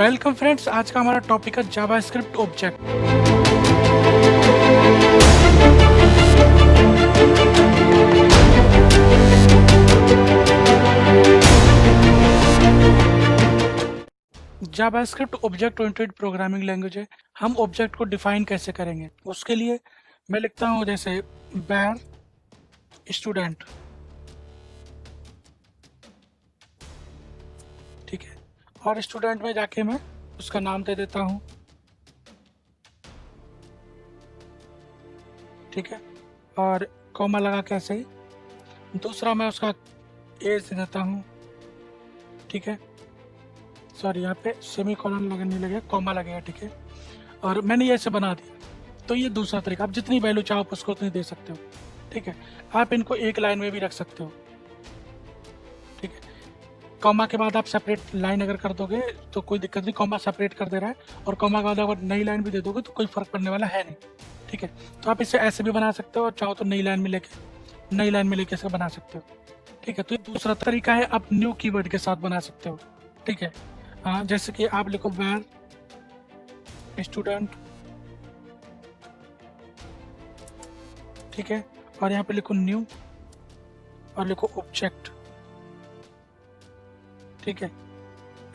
Welcome friends, आज का हमारा टॉपिक है JavaScript object. JavaScript object oriented programming language है। हम ऑब्जेक्ट को डिफाइन कैसे करेंगे, उसके लिए मैं लिखता हूँ जैसे बैर स्टूडेंट, ठीक है। और स्टूडेंट में जाके मैं उसका नाम दे देता हूँ, ठीक है। और कॉमा लगा के ऐसे ही दूसरा मैं उसका एज दे देता हूँ, ठीक है। सॉरी, यहाँ पे सेमी कॉलन लगने लगे, कॉमा लगेगा, ठीक है। और मैंने ये ऐसे बना दिया। तो ये दूसरा तरीका, आप जितनी वैल्यू चाहो आप उसको उतनी दे सकते हो, ठीक है। आप इनको एक लाइन में भी रख सकते हो, ठीक है। कॉमा के बाद आप सेपरेट लाइन अगर कर दोगे तो कोई दिक्कत नहीं, कॉमा सेपरेट कर दे रहा है। और कॉमा के बाद अगर नई लाइन भी दे दोगे तो कोई फर्क पड़ने वाला है नहीं, ठीक है। तो आप इसे ऐसे भी बना सकते हो और चाहो तो नई लाइन में लेके इसे बना सकते हो, ठीक है। तो ये दूसरा तरीका है, आप न्यू कीवर्ड के साथ बना सकते हो, ठीक है। जैसे कि आप लिखो वेर स्टूडेंट, ठीक है। और यहाँ पे लिखो न्यू और लिखो ऑब्जेक्ट, ठीक है।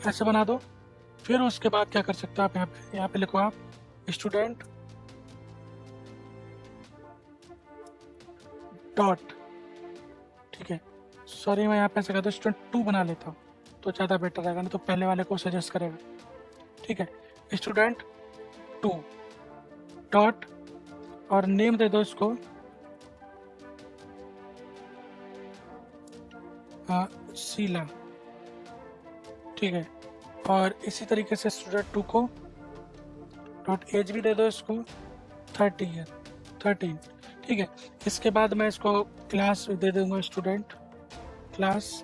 ऐसे बना दो। फिर उसके बाद क्या कर सकते हो आप, यहाँ पे लिखो आप स्टूडेंट डॉट, ठीक है। सॉरी, मैं यहाँ पे ऐसे कहता हूँ स्टूडेंट 2 बना लेता हूँ तो ज़्यादा बेटर रहेगा, ना तो पहले वाले को सजेस्ट करेगा, ठीक है। स्टूडेंट 2 डॉट और नेम दे दो इसको शीला, ठीक है। और इसी तरीके से स्टूडेंट 2 को डॉट एज भी दे दो इसको 13, ठीक है। इसके बाद मैं इसको क्लास दे दूंगा स्टूडेंट क्लास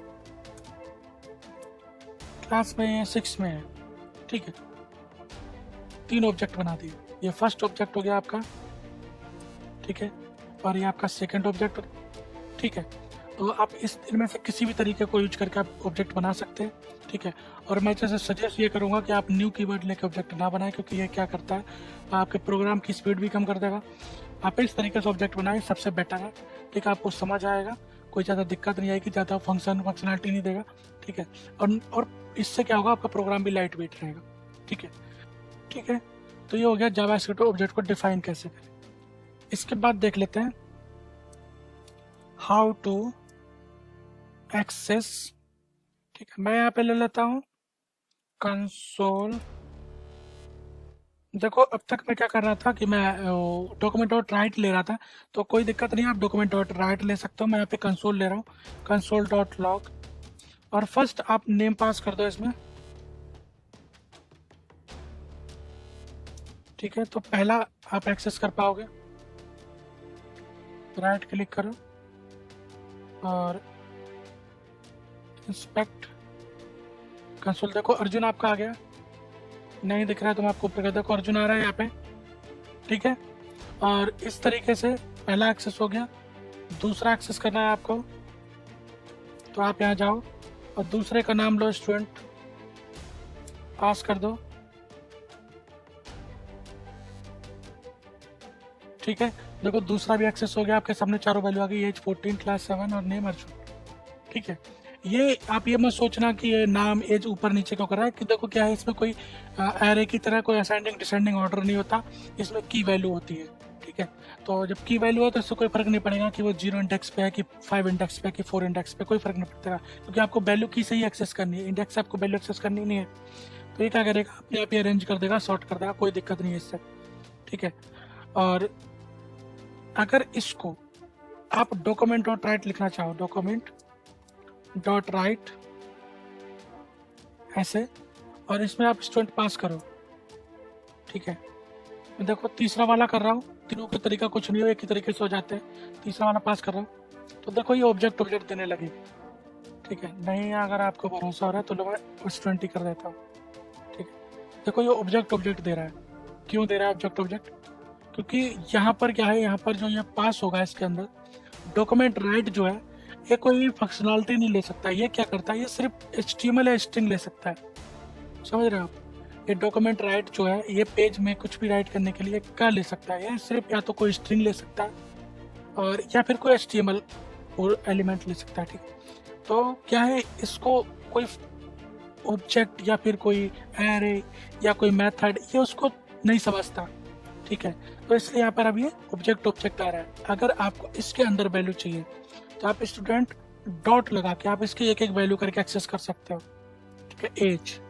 में 6 में है, ठीक है। 3 ऑब्जेक्ट बना दिए। ये फर्स्ट ऑब्जेक्ट हो गया आपका, ठीक है। और ये आपका सेकंड ऑब्जेक्ट, ठीक है। तो आप इनमें से किसी भी तरीके को यूज करके आप ऑब्जेक्ट बना सकते हैं, ठीक है। और मैं जैसे सजेस्ट ये करूंगा कि आप न्यू कीवर्ड लेके ऑब्जेक्ट ना बनाएं, क्योंकि ये क्या करता है, आपके प्रोग्राम की स्पीड भी कम कर देगा। आप इस तरीके से ऑब्जेक्ट बनाएं, सबसे बेटर है, ठीक है। आपको समझ आएगा, कोई ज़्यादा दिक्कत नहीं आएगी, ज़्यादा फंक्शनैलिटी नहीं देगा, ठीक है। और इससे क्या होगा, आपका प्रोग्राम भी लाइट वेट रहेगा, ठीक है, ठीक है। तो ये हो गया जावास्क्रिप्ट ऑब्जेक्ट को डिफाइन कैसे करें। इसके बाद देख लेते हैं हाउ टू एक्सेस, ठीक है। मैं यहाँ पे ले लेता हूँ कंसोल। देखो, अब तक मैं क्या कर रहा था कि मैं डॉक्यूमेंट डॉट राइट ले रहा था, तो कोई दिक्कत नहीं है, आप डॉक्यूमेंट डॉट राइट ले सकते हो। मैं यहाँ पे कंसोल ले रहा हूँ, कंसोल डॉट लॉग। और फर्स्ट आप नेम पास कर दो इसमें, ठीक है। तो पहला आप एक्सेस कर पाओगे, राइट क्लिक करो और इंस्पेक्ट कंसोल। देखो अर्जुन आपका आ गया, नहीं दिख रहा है तो मैं आपको ऊपर कर, देखो अर्जुन आ रहा है यहाँ पे, ठीक है। और इस तरीके से पहला एक्सेस हो गया। दूसरा एक्सेस करना है आपको, तो आप यहाँ जाओ और दूसरे का नाम लो स्टूडेंट, पास कर दो, ठीक है। देखो दूसरा भी एक्सेस हो गया, आपके सामने चारों वैल्यू आ गई, एज 14, क्लास 7 और नेम अर्जुन, ठीक है। ये आप ये मत सोचना कि ये नाम एज ऊपर नीचे क्यों कर रहा है, कि देखो क्या है, इसमें कोई एरे की तरह कोई असेंडिंग डिसेंडिंग ऑर्डर नहीं होता, इसमें की वैल्यू होती है, ठीक है। तो जब की वैल्यू है तो इससे कोई फर्क नहीं पड़ेगा कि वो 0 इंडेक्स पे है कि 5 इंडेक्स पे है कि 4 इंडेक्स पे, कोई फर्क नहीं पड़ेगा, क्योंकि आपको वैल्यू की से ही एक्सेस करनी है, इंडेक्स आपको वैल्यू एक्सेस करनी नहीं है। तो ये क्या करेगा, अपने आप ही अरेंज कर देगा, सॉर्ट कर देगा, कोई दिक्कत नहीं है इससे, ठीक है। और अगर इसको आप डॉक्यूमेंट डॉट राइट लिखना चाहो, डॉक्यूमेंट डॉट राइट ऐसे, और इसमें आप स्टूडेंट पास करो, ठीक है। मैं देखो तीसरा वाला कर रहा हूँ, तीनों का तरीका कुछ नहीं हो, एक ही तरीके से हो जाते हैं। तीसरा वाला पास कर रहा हूँ, तो देखो ये ऑब्जेक्ट देने लगे, ठीक है। नहीं, अगर आपको भरोसा हो रहा है तो मैं स्टूडेंट ही कर देता हूँ, ठीक है। देखो ये ऑब्जेक्ट दे रहा है, क्यों दे रहा है ऑब्जेक्ट, क्योंकि यहाँ पर क्या है, यहाँ पर जो ये पास होगा इसके अंदर डॉक्यूमेंट राइट जो है, ये कोई फंक्शनैलिटी नहीं ले सकता। ये क्या करता है, ये सिर्फ HTML या स्ट्रिंग ले सकता है, समझ रहे हो आप। ये डॉक्यूमेंट राइट जो है ये पेज में कुछ भी राइट करने के लिए कर ले सकता है। ये सिर्फ या तो कोई स्ट्रिंग ले सकता है और या फिर कोई HTML और एलिमेंट ले सकता है, ठीक है। तो क्या है, इसको कोई ऑब्जेक्ट या फिर कोई एरे या कोई मेथड ये उसको नहीं समझता, ठीक है। तो इसलिए यहाँ पर अब ये ऑब्जेक्ट आ रहा है। अगर आपको इसके अंदर वैल्यू चाहिए तो आप स्टूडेंट डॉट लगा के आप इसकी एक एक वैल्यू करके एक्सेस कर सकते हो, ठीक है। एज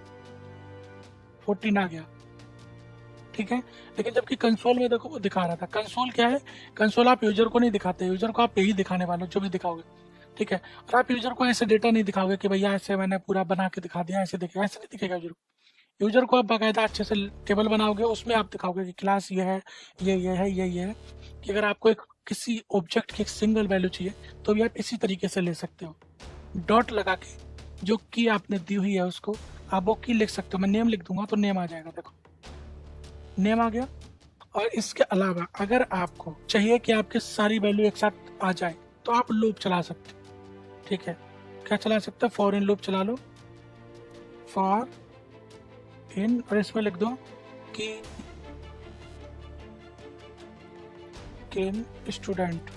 14 आ गया, ठीक है। लेकिन जबकि कंसोल में देखो वो दिखा रहा था। कंसोल क्या है, कंसोल आप यूजर को नहीं दिखाते, यूजर को आप यही दिखाने वाले हो जो भी दिखाओगे, ठीक है। और आप यूजर को ऐसे डेटा नहीं दिखाओगे कि भैया ऐसे मैंने पूरा बना के दिखा दिया, ऐसे दिखेगा, ऐसे नहीं दिखेगा यूजर को। यूजर को आप बाकायदा अच्छे से टेबल बनाओगे, उसमें आप दिखाओगे कि क्लास ये है, ये है, ये है। कि अगर आपको एक किसी ऑब्जेक्ट की एक सिंगल वैल्यू चाहिए तो भी आप इसी तरीके से ले सकते हो। डॉट लगा के जो की आपने दी हुई है उसको आप वो की लिख सकते हो। मैं नेम लिख दूंगा तो नेम आ जाएगा, देखो नेम आ गया। और इसके अलावा अगर आपको चाहिए कि आपकी सारी वैल्यू एक साथ आ जाए तो आप लूप चला सकते हो, ठीक है। क्या चला सकते हो, फॉर इन लूप चला लो, फॉर इन, और इसमें लिख दो कि स्टूडेंट।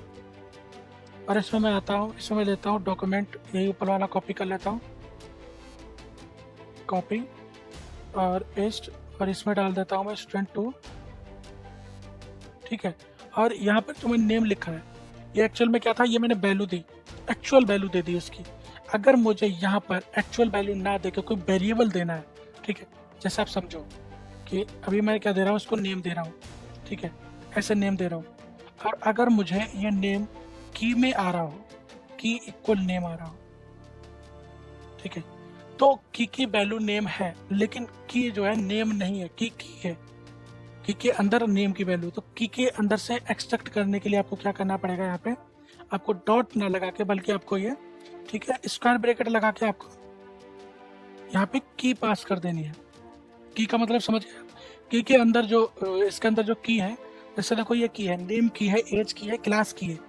और इसमें मैं आता हूँ, इसमें मैं लेता हूँ डॉक्यूमेंट, यही ऊपर वाला कॉपी कर लेता हूँ, कॉपी और पेस्ट, और इसमें डाल देता हूँ मैं स्टूडेंट 2, ठीक है। और यहाँ पर जो मैंने नेम लिखा है ये एक्चुअल में क्या था, ये मैंने वैल्यू दी, एक्चुअल वैल्यू दे दी उसकी। अगर मुझे यहाँ पर एक्चुअल वैल्यू ना दे के कोई वेरिएबल देना है, ठीक है, जैसे आप समझो कि अभी मैं क्या दे रहा हूँ, उसको नेम दे रहा हूँ, ठीक है, ऐसे नेम दे रहा हूँ। और अगर मुझे ये नेम की में आ रहा हो, की इक्वल नेम आ रहा हो, ठीक है, तो की वैल्यू नेम है, लेकिन की जो है नेम नहीं है, की है, की के अंदर नेम की वैल्यू। तो की के अंदर से एक्सट्रैक्ट करने के लिए आपको क्या करना पड़ेगा, यहाँ पे आपको डॉट ना लगा के बल्कि आपको ये, ठीक है, स्क्वायर ब्रैकेट लगा के आपको यहाँ पे की पास कर देनी है। की का मतलब समझ गए, की के अंदर जो इसके अंदर जो की है, जैसे देखो ये की है, नेम की है, एज की है, क्लास की है।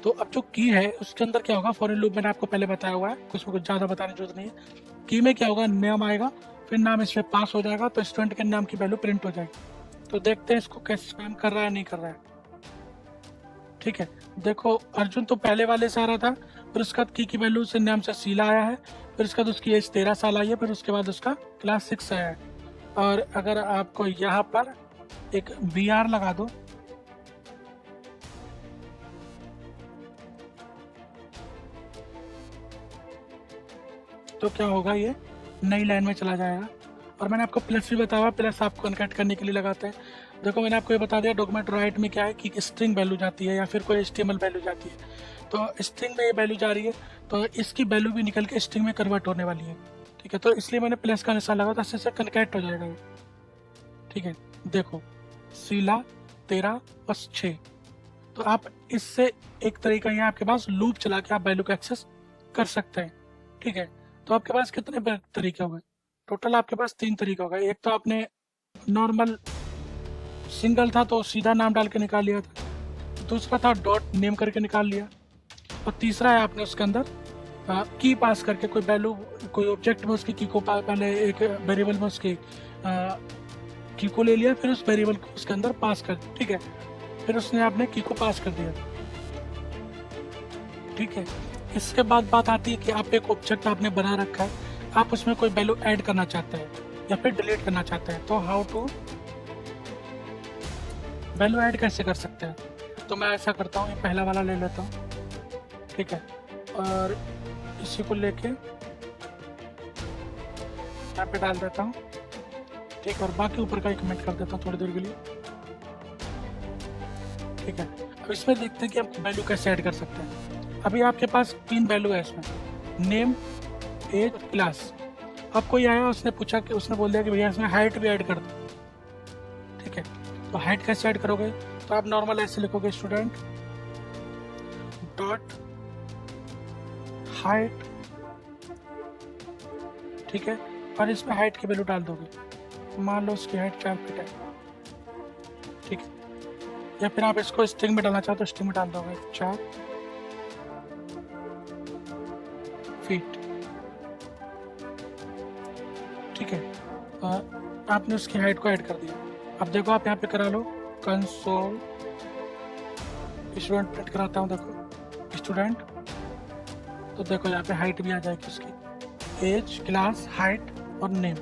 तो अब जो की है उसके अंदर क्या होगा, फॉर इन लूप मैंने आपको पहले बताया हुआ है, कुछ ज्यादा बताने की जरूरत नहीं है। की में क्या होगा, नाम आएगा, फिर नाम इसमें पास हो जाएगा तो स्टूडेंट के नाम की वैल्यू प्रिंट हो जाएगी। तो देखते हैं इसको कैसे स्पैम कर रहा है, नहीं कर रहा है, ठीक है। देखो अर्जुन तो पहले वाले से आ रहा था, फिर उसके बाद की वैल्यू से नाम से शीला आया है, फिर उसके बाद उसकी एज 13 साल आई है, फिर उसके बाद उसका क्लास 6 आया है। और अगर आपको यहाँ पर एक BR लगा दो, तो क्या होगा, ये नई लाइन में चला जाएगा। और मैंने आपको प्लस भी बताया, प्लस आपको कन्वर्ट करने के लिए लगाते हैं। देखो मैंने आपको ये बता दिया डॉक्यूमेंट राइट में क्या है कि स्ट्रिंग वैल्यू जाती है या फिर कोई HTML वैल्यू जाती है। तो स्ट्रिंग में ये वैल्यू जा रही है तो इसकी वैल्यू भी निकल के स्ट्रिंग में कन्वर्ट होने वाली है, ठीक है। तो इसलिए मैंने प्लस का निशान लगा था, इससे कन्वर्ट हो जाएगा ये, ठीक है। देखो शीला 13 और 6, तो आप इससे एक तरीका ये आपके पास लूप चला के आप वैल्यू को एक्सेस कर सकते हैं, ठीक है। तो आपके पास कितने तरीके हो गए, टोटल आपके पास 3 तरीका होगा। एक तो आपने नॉर्मल सिंगल था तो सीधा नाम डाल के निकाल लिया था, दूसरा था डॉट नेम करके निकाल लिया, और तीसरा है आपने उसके अंदर की पास करके कोई वैल्यू, कोई ऑब्जेक्ट में उसकी की को पहले एक वेरिएबल में उसकी की को ले लिया, फिर उस वेरिएबल को उसके अंदर पास कर, ठीक है, फिर उसने आपने की को पास कर दिया, ठीक है। इसके बाद बात आती है कि आप एक ऑब्जेक्ट आपने बना रखा है, आप उसमें कोई वैल्यू ऐड करना चाहते हैं या फिर डिलीट करना चाहते हैं, तो हाउ टू वैल्यू ऐड कैसे कर सकते हैं। तो मैं ऐसा करता हूँ, ये पहला वाला ले लेता हूँ, ठीक है, और इसी को लेके यहाँ पे डाल देता हूँ, ठीक है, और बाकी ऊपर का ही कमेंट कर देता हूँ थोड़ी देर के लिए, ठीक है। अब इसमें देखते हैं कि हम वैल्यू कैसे ऐड कर सकते हैं। अभी आपके पास 3 वैल्यू है इसमें, नेम, एज, क्लास। अब कोई आया, उसने पूछा कि, उसने बोल दिया कि भैया इसमें हाइट भी ऐड कर दो, ठीक है। तो हाइट कैसे ऐड करोगे, तो आप नॉर्मल ऐसे लिखोगे स्टूडेंट डॉट हाइट, ठीक है, और इसमें हाइट की वैल्यू डाल दोगे, मान लो उसकी हाइट 4 फीट है, ठीक है। या फिर आप इसको स्ट्रिंग में डालना चाहो तो स्ट्रिंग में डाल दोगे 4 फीट, ठीक है। आपने उसकी हाइट को ऐड कर दिया। अब देखो आप यहाँ पे करा लो कंसोल स्टूडेंट प्रिंट कराता हूँ, देखो स्टूडेंट, तो देखो यहाँ पे हाइट भी आ जाएगी उसकी, एज, क्लास, हाइट और नेम।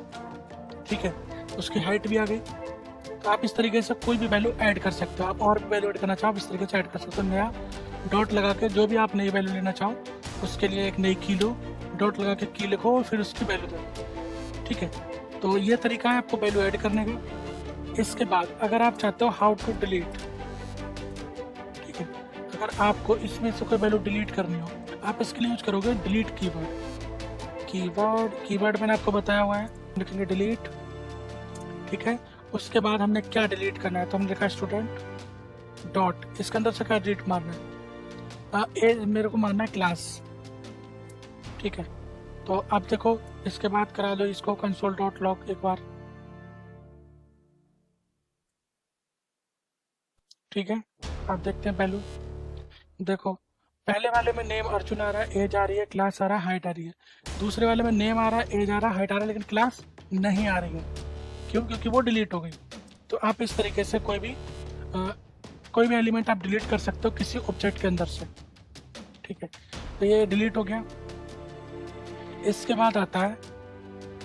ठीक है, उसकी हाइट भी आ गई। तो आप इस तरीके से कोई भी वैल्यू ऐड कर सकते हो। आप और भी वैल्यू ऐड करना चाहो इस तरीके से ऐड कर सकते हो। नया डॉट लगा के जो भी आप नई वैल्यू लेना चाहो उसके लिए एक नई की लो, डॉट लगा के की लिखो और फिर उसकी वैल्यू दो। ठीक है, तो ये तरीका है आपको वैल्यू ऐड करने का। इसके बाद अगर आप चाहते हो हाउ टू डिलीट, ठीक है, अगर आपको इसमें से कोई वैल्यू डिलीट करनी हो आप इसके लिए यूज करोगे डिलीट कीवर्ड मैंने आपको बताया हुआ है, लिखेंगे डिलीट। ठीक है, उसके बाद हमने क्या डिलीट करना है, तो हमने लिखा स्टूडेंट डॉट, इसके अंदर से क्या डिलीट मारना है, मेरे को मारना है क्लास। ठीक है, तो अब देखो इसके बाद करा लो इसको कंसोल डॉट लॉग एक बार। ठीक है, आप देखते हैं वैल्यू, देखो पहले वाले में नेम अर्जुन आ रहा है, एज आ रही है, क्लास आ रहा है, हाइट आ रही है। दूसरे वाले में नेम आ रहा है, एज आ रहा है, हाइट आ रहा है, लेकिन क्लास नहीं आ रही है। क्यों? क्योंकि वो डिलीट हो गई। तो आप इस तरीके से कोई भी एलिमेंट आप डिलीट कर सकते हो किसी ऑब्जेक्ट के अंदर से। ठीक है, तो ये डिलीट हो गया। इसके बाद आता है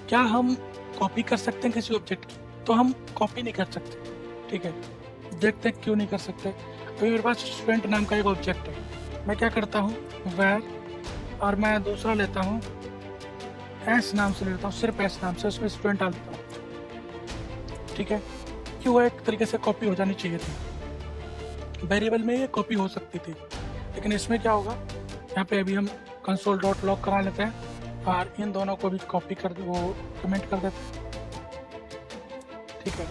क्या हम कॉपी कर सकते हैं किसी ऑब्जेक्ट की, तो हम कॉपी नहीं कर सकते। ठीक है, देखते हैं क्यों नहीं कर सकते। अभी मेरे पास स्टूडेंट नाम का एक ऑब्जेक्ट है, मैं क्या करता हूँ वेर, और मैं दूसरा लेता हूँ एस नाम से लेता हूँ, सिर्फ एस नाम से, उसमें स्टूडेंट डाल देता हूँ। ठीक है, क्यों? वो एक तरीके से कॉपी हो जानी चाहिए थी, वेरिएबल में ये कॉपी हो सकती थी, लेकिन इसमें क्या होगा, यहाँ पे अभी हम कंसोल डॉट लॉग करा लेते हैं और इन दोनों को भी कॉपी कर वो कमेंट कर देते हैं। ठीक है,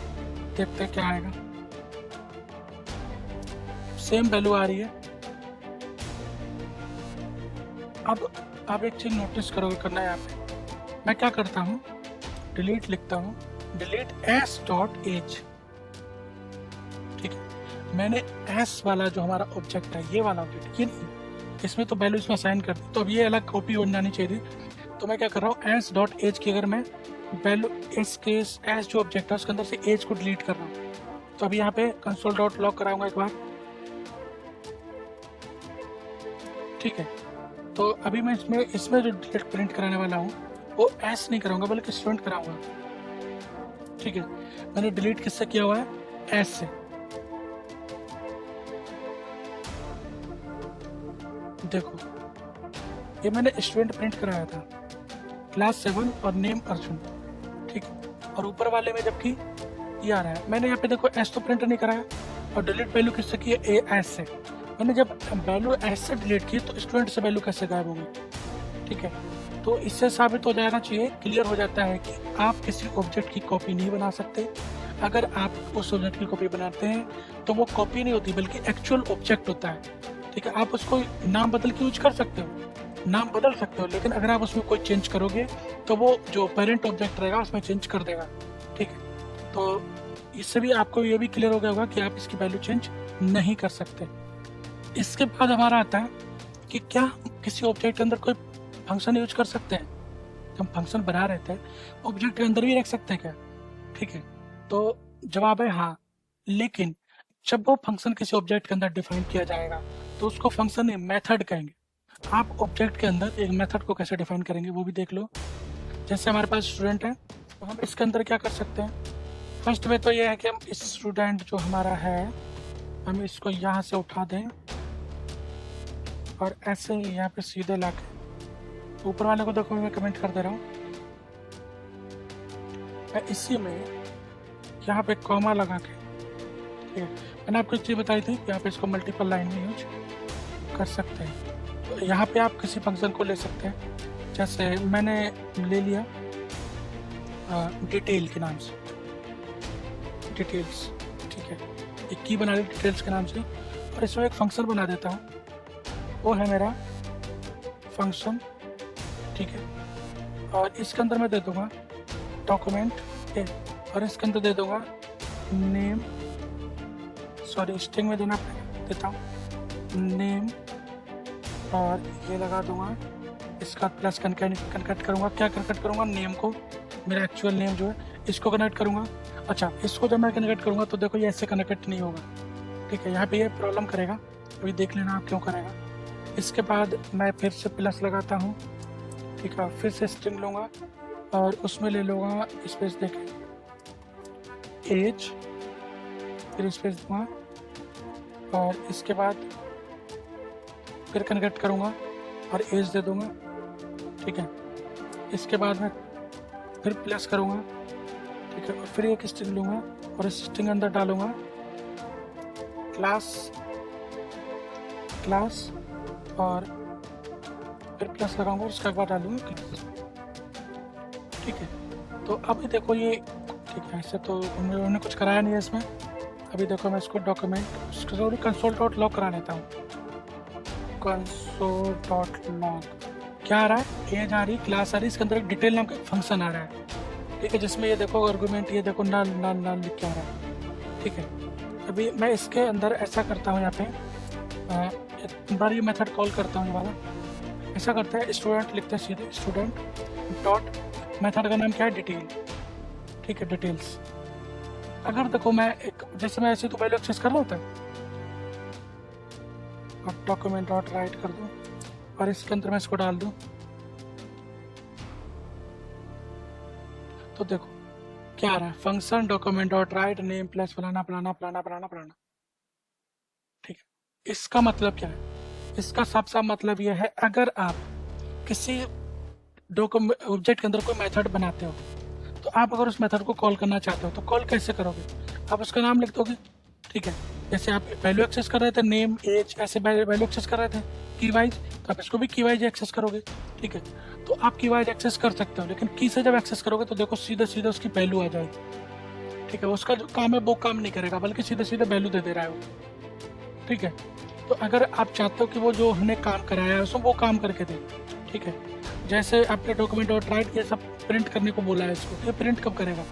देखते हैं क्या आएगा, सेम वैल्यू आ रही है। अब आप एक चीज नोटिस करोगे, करना है यहाँ पे, मैं क्या करता हूँ डिलीट लिखता हूँ, डिलीट एस डॉट एज। ठीक है, मैंने एस वाला जो हमारा ऑब्जेक्ट है, ये वाला ऑब्जेक्ट, ये नहीं, इसमें तो वैल्यू इसमें असाइन कर दी, तो अब ये अलग कॉपी हो जानी चाहिए थी। तो मैं क्या कर रहा हूँ एस डॉट एज की अगर मैं वैल्यू इसके एस जो ऑब्जेक्ट है उसके अंदर से एज को डिलीट कर रहा हूँ। तो अभी यहाँ पे कंसोल डॉट लॉग कराऊंगा एक बार। ठीक है, तो अभी मैं इसमें जो डिलीट प्रिंट कराने वाला हूँ वो एस नहीं कराऊंगा बल्कि स्टूडेंट कराऊंगा। ठीक है, मैंने डिलीट किससे किया हुआ है, एस से। देखो ये मैंने स्टूडेंट प्रिंट कराया था, क्लास 7 और नेम अर्जुन। ठीक है, और ऊपर वाले में जबकि ये आ रहा है, मैंने यहाँ पे देखो एस तो प्रिंट नहीं कराया, और डिलीट वैल्यू किससे की है, एस से। मैंने जब वैल्यू एस से डिलीट की तो स्टूडेंट से वैल्यू कैसे गायब हो गई। ठीक है, तो इससे साबित हो जाना चाहिए, क्लियर हो जाता है कि आप किसी ऑब्जेक्ट की कॉपी नहीं बना सकते। अगर आप उस ऑब्जेक्ट की कॉपी बनाते हैं तो वो कॉपी नहीं होती बल्कि एक्चुअल ऑब्जेक्ट होता है। ठीक है, आप उसको नाम बदल के यूज कर सकते हो, नाम बदल सकते हो, लेकिन अगर आप उसमें कोई चेंज करोगे तो वो जो पेरेंट ऑब्जेक्ट रहेगा उसमें चेंज कर देगा। ठीक है, तो इससे भी आपको ये भी क्लियर हो गया होगा कि आप इसकी वैल्यू चेंज नहीं कर सकते। इसके बाद हमारा आता है कि क्या हम किसी ऑब्जेक्ट के अंदर कोई फंक्शन यूज कर सकते हैं। जब हम फंक्शन बना रहे थे ऑब्जेक्ट के अंदर भी रख सकते हैं क्या। ठीक है, तो जवाब है हाँ, लेकिन जब वो फंक्शन किसी ऑब्जेक्ट के अंदर डिफाइन किया जाएगा तो उसको फंक्शन नहीं मेथड कहेंगे। आप ऑब्जेक्ट के अंदर एक मेथड को कैसे डिफाइन करेंगे वो भी देख लो। जैसे हमारे पास स्टूडेंट है तो हम इसके अंदर क्या कर सकते हैं, फर्स्ट में तो ये है कि हम इस स्टूडेंट जो हमारा है हम इसको यहाँ से उठा दें और ऐसे ही यहाँ पे सीधे ला के ऊपर वाले को देखो, मैं कमेंट कर दे रहा हूँ। मैं इसी में यहाँ पे कॉमा लगा के, ठीक है, मैंने आपको एक चीज़ बताई थी कि आप इसको मल्टीपल लाइन में यूज कर सकते हैं। तो यहाँ पे आप किसी फंक्शन को ले सकते हैं, जैसे मैंने ले लिया डिटेल के नाम से, डिटेल्स। ठीक है, एक की बना ली डिटेल्स के नाम से और इसमें एक फंक्शन बना देता हूँ, वो है मेरा फंक्शन। ठीक है, और इसके अंदर मैं दे दूंगा डॉक्यूमेंट ए और इसके अंदर दे दूंगा नेम, सॉरी स्ट्रिंग में देता हूँ नेम, और ये लगा दूंगा इसका प्लस कनकट करूँगा। क्या कनकट करूँगा, नेम को, मेरा एक्चुअल नेम जो है इसको कनेक्ट करूँगा। अच्छा, इसको जब मैं कनेक्ट करूँगा तो देखो ये ऐसे कनेक्ट नहीं होगा, ठीक है, यहाँ पे ये प्रॉब्लम करेगा, अभी देख लेना आप क्यों करेगा। इसके बाद मैं फिर से प्लस लगाता हूँ, ठीक है, फिर से स्ट्रिंग लूँगा और उसमें ले लूँगा स्पेस देके एज, फिर स्पेस दूँगा और इसके बाद फिर कनेक्ट करूँगा और एज दे दूँगा, ठीक है। इसके बाद मैं फिर प्लस करूँगा, ठीक है, और फिर एक स्ट्रिंग लूँगा और इस स्ट्रिंग अंदर डालूँगा क्लास और फिर प्लस लगाऊंगा और उसके बाद डालूंगा क्लास, ठीक है। तो अभी देखो ये, ठीक है, ऐसे तो उन्होंने कुछ कराया नहीं है इसमें। अभी देखो मैं इसको डॉक्यूमेंट कंसोल डॉट लॉग करा लेता हूँ। कंसोल डॉट लॉग क्या आ रहा है, एज आ रही, क्लास आ रही, इसके अंदर एक डिटेल नाम का फंक्शन आ रहा है, ठीक है, जिसमें ये देखो आर्गुमेंट, ये देखो नल नल नल लिख के आ रहा है, ठीक है। अभी मैं इसके अंदर ऐसा करता हूँ, यहाँ पे एक बार ये मेथड कॉल करता हूँ, ये वाला ऐसा करता है, स्टूडेंट लिखते हैं सीधे, स्टूडेंट डॉट मेथड का नाम क्या है, डिटेल, ठीक है, डिटेल्स। अगर देखो मैं एक जैसे मैं ऐसे तो वैल्यू एक्सेस कर रहा होता है और डॉक्यूमेंट डॉट राइट कर दूँ और इसके अंदर मैं इसको डाल दूँ, तो देखो क्या आ रहा है, function document dot write name plus फलाना फलाना फलाना फलाना फलाना, ठीक है। इसका मतलब क्या है, इसका साफ साफ मतलब यह है, अगर आप किसी डॉक्यूमेंट ऑब्जेक्ट के अंदर कोई मेथड बनाते हो तो आप अगर उस मेथड को कॉल करना चाहते हो तो कॉल कैसे करोगे, आप उसका नाम लिख दोगे, ठीक है। जैसे आप वैल्यू एक्सेस कर रहे थे, नेम एज ऐसे वैल्यू एक्सेस कर रहे थे की वाइज, तो आप इसको भी की वाइज एक्सेस करोगे, ठीक है। तो आप की वाइज एक्सेस कर सकते हो, लेकिन की से जब एक्सेस करोगे तो देखो सीधे सीधे उसकी वैल्यू आ जाएगी, ठीक है। उसका जो काम है वो काम नहीं करेगा, बल्कि सीधे सीधे वैल्यू दे रहा है वो, ठीक है। तो अगर आप चाहते हो कि वो जो हमने काम कराया है उसमें वो काम करके दे, ठीक है। जैसे आपने डॉक्यूमेंट डॉट राइट ये सब प्रिंट करने को बोला है, इसको ये प्रिंट कब करेगा,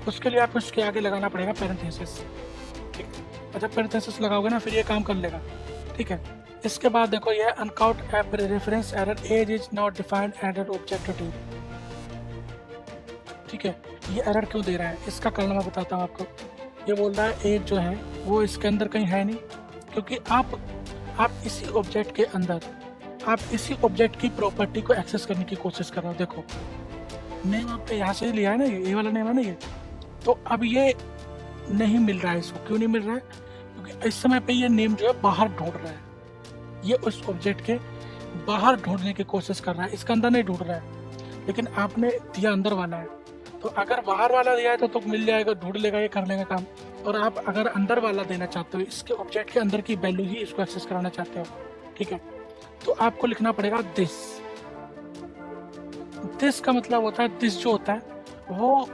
उसके लिए आपको इसके आगे लगाना पड़ेगा पैरेंथेसिस, ठीक है। अच्छा, पैरेंथेसिस लगाओगे ना फिर ये काम कर लेगा, ठीक है। इसके बाद देखो ये uncaught app reference error, as is not defined error object detail, ठीक है। ये एरर क्यों दे रहा है, इसका कारण मैं बताता हूँ आपको। ये बोल रहा है एज जो है वो इसके अंदर कहीं है नहीं, क्योंकि आप इसी ऑब्जेक्ट के अंदर आप इसी ऑब्जेक्ट की प्रॉपर्टी को एक्सेस करने की कोशिश कर रहे हो। देखो नेम आपने यहाँ से लिया है ना, ये वाला नेम है ना ये, तो अब ये नहीं मिल रहा है इसको। क्यों नहीं मिल रहा है, क्योंकि इस समय पे ये नेम जो है बाहर ढूंढ रहा है, ये उस ऑब्जेक्ट के बाहर ढूंढने की कोशिश कर रहा है, इसके अंदर नहीं ढूंढ रहा है। लेकिन आपने दिया अंदर वाला है, तो अगर बाहर वाला दिया है तो मिल जाएगा, ढूंढ लेगा, ये कर लेगा काम। और आप अगर अंदर वाला देना चाहते हो, इसके ऑब्जेक्ट के अंदर की वैल्यू ही इसको एक्सेस कराना चाहते हो, ठीक है, तो आपको लिखना पड़ेगा दिस का मतलब होता है, दिस जो होता है वो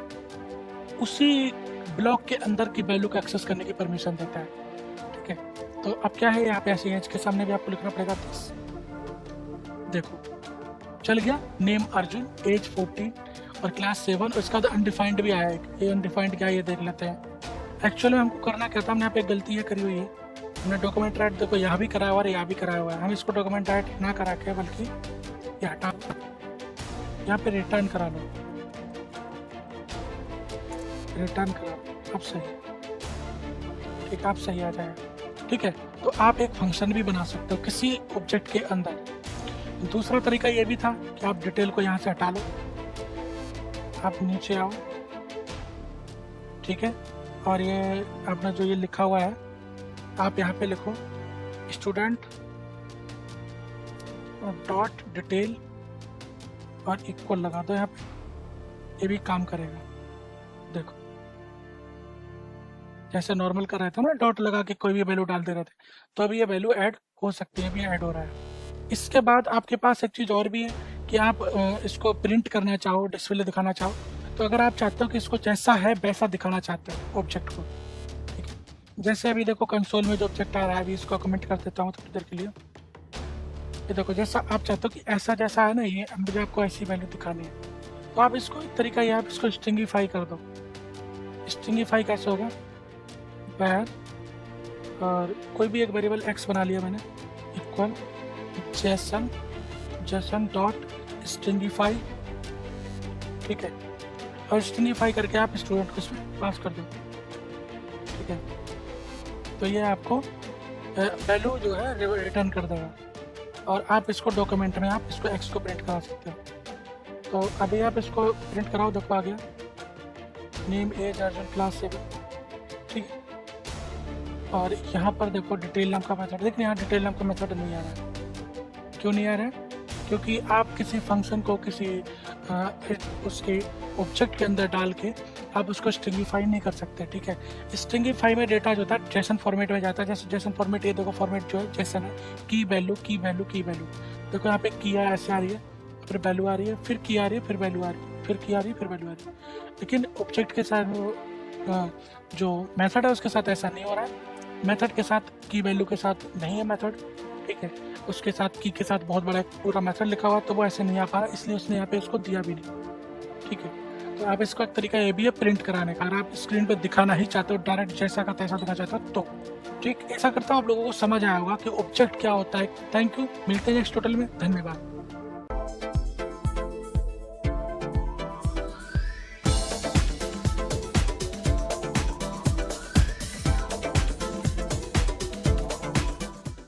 उसी ब्लॉक के अंदर की वैल्यू को एक्सेस करने की परमिशन देता है, ठीक है। तो अब क्या है, यहाँ पे ऐसे एज के सामने भी आपको लिखना पड़ेगा दिस। देखो चल गया, नेम अर्जुन, एज 14 और क्लास 7, और इसका अनडिफाइंड भी आया है। ये अनडिफाइंड क्या है ये देख लेते हैं। एक्चुअली में हमको करना क्या था, हमने यहाँ पे गलती ये करी हुई है, हमने डॉक्यूमेंट राइट देखो यहाँ भी कराया हुआ है, यहाँ भी कराया हुआ है। हम इसको डॉक्यूमेंट राइट ना करा के बल्कि ये हटा, यहाँ पे रिटर्न करा लो, रिटर्न करा लो, अब सही, ठीक, आप सही आ जाएगा, ठीक है। तो आप एक फंक्शन भी बना सकते हो किसी ऑब्जेक्ट के अंदर। दूसरा तरीका ये भी था कि आप डिटेल को यहाँ से हटा लो, आप नीचे आओ, ठीक है, और ये अपना जो ये लिखा हुआ है आप यहाँ पे लिखो स्टूडेंट डॉट डिटेल और इक्वल लगा दो यहाँ पे, ये भी काम करेगा। देखो जैसे नॉर्मल कर रहे थे ना, डॉट लगा के कोई भी वैल्यू डाल दे रहे थे, तो अभी ये वैल्यू ऐड हो सकती है, अभी ऐड हो रहा है। इसके बाद आपके पास एक चीज़ और भी है कि आप इसको प्रिंट करना चाहो, डिस्प्ले दिखाना चाहो, तो अगर आप चाहते हो कि इसको जैसा है वैसा दिखाना चाहते हो ऑब्जेक्ट को, ठीक है। जैसे अभी देखो कंसोल में जो ऑब्जेक्ट आ रहा है, अभी इसको कमेंट कर देता हूँ थोड़ी देर के लिए। ये देखो जैसा आप चाहते हो कि ऐसा जैसा है ना, ये मुझे आपको ऐसी वैल्यू दिखानी है, तो आप इसको एक तरीका ये आप इसको स्ट्रिंगिफाई कर दो। स्ट्रिंगिफाई कैसे होगा, वैर और कोई भी एक वेरिएबल एक्स बना लिया मैंने, इक्वल जेसन डॉट स्ट्रिंगिफाई, ठीक है। और स्ट्रिंगिफाई करके आप स्टूडेंट को इसमें पास कर दो, ठीक है। तो ये आपको वैल्यू जो है रिटर्न कर देगा, और आप इसको डॉक्यूमेंट में आप इसको एक्स को प्रिंट करा सकते हो। तो अभी आप इसको प्रिंट कराओ, देखो आ गया नेम एज अर्जेंट क्लास से भी, ठीक है। और यहाँ पर देखो डिटेल नाम का मेथड, देखिए यहाँ डिटेल नाम का मेथड नहीं आ रहा है। क्यों नहीं आ रहा है? क्योंकि आप किसी फंक्शन को किसी उसके ऑब्जेक्ट के अंदर डाल के आप उसको स्ट्रिंगिफाई नहीं कर सकते, ठीक है। स्ट्रिंगिफाई में डेटा जो होता है जेसन फॉर्मेट में जाता है, जैसे जेसन फॉर्मेट, ये देखो फॉर्मेट जो है जेसन है, की वैल्यू की वैल्यू की वैल्यू, देखो यहाँ पे की ऐसे आ रही है, फिर वैल्यू आ रही है, फिर की आ रही है, फिर वैल्यू आ रही है, फिर की आ रही है, फिर वैल्यू आ रही है। लेकिन ऑब्जेक्ट के साथ जो मेथड है उसके साथ ऐसा नहीं हो रहा है। मेथड के साथ की वैल्यू के साथ नहीं है मेथड, ठीक है। उसके साथ की के साथ बहुत बड़ा पूरा मेथड लिखा हुआ है, तो वो ऐसे नहीं आ पा रहा, इसलिए उसने यहाँ पे उसको दिया भी नहीं, ठीक है। तो आप इसका एक तरीका ये भी है प्रिंट कराने का, अगर आप स्क्रीन पे दिखाना ही चाहते हो डायरेक्ट जैसा का तैसा दिखा चाहते हो तो, ठीक। ऐसा करता हूँ आप लोगों को समझ आया होगा कि ऑब्जेक्ट क्या होता है। थैंक यू, मिलते हैं नेक्स्ट ट्यूटोरियल में, धन्यवाद।